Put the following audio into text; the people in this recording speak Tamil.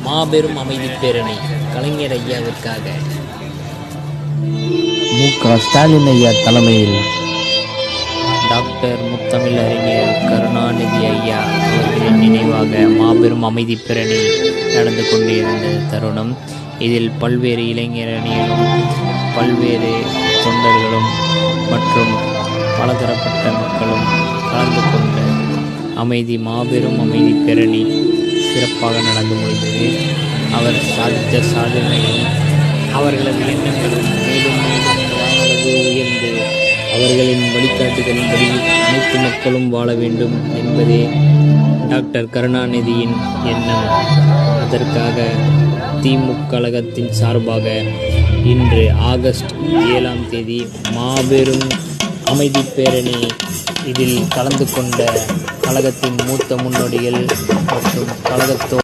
மாபெரும் அமைதி பேரணி கலைஞர் ஐயாவிற்காக. ஸ்டாலின் ஐயா தலைமையில் டாக்டர் முத்தமிழ் அறிஞர் கருணாநிதி ஐயா அவர்களின் நினைவாக மாபெரும் அமைதி பேரணி நடந்து கொண்டிருந்த தருணம். இதில் பல்வேறு இளைஞர் அணிகளும் பல்வேறு தொண்டர்களும் மற்றும் பலதரப்பட்ட மக்களும் கலந்து கொண்ட மாபெரும் அமைதி பேரணி சிறப்பாக நடந்து முடிந்தது. அவர் சாதித்த சாதனைகளும் அவர்களது எண்ணங்களும் மேலும் மேலும் வானளவு உயர்ந்து அவர்களின் வழிகாட்டுதலின்படி அனைத்து மக்களும் வாழ வேண்டும் என்பதே டாக்டர் கருணாநிதியின் எண்ணம். அதற்காக திமுக கழகத்தின் சார்பாக இன்று ஆகஸ்ட் 7ஆம் தேதி மாபெரும் அமைதி பேரணி. இதில் கலந்து கொண்ட கழகத்தின் மூத்த முன்னோடிகள் மற்றும் கழகத்தோடு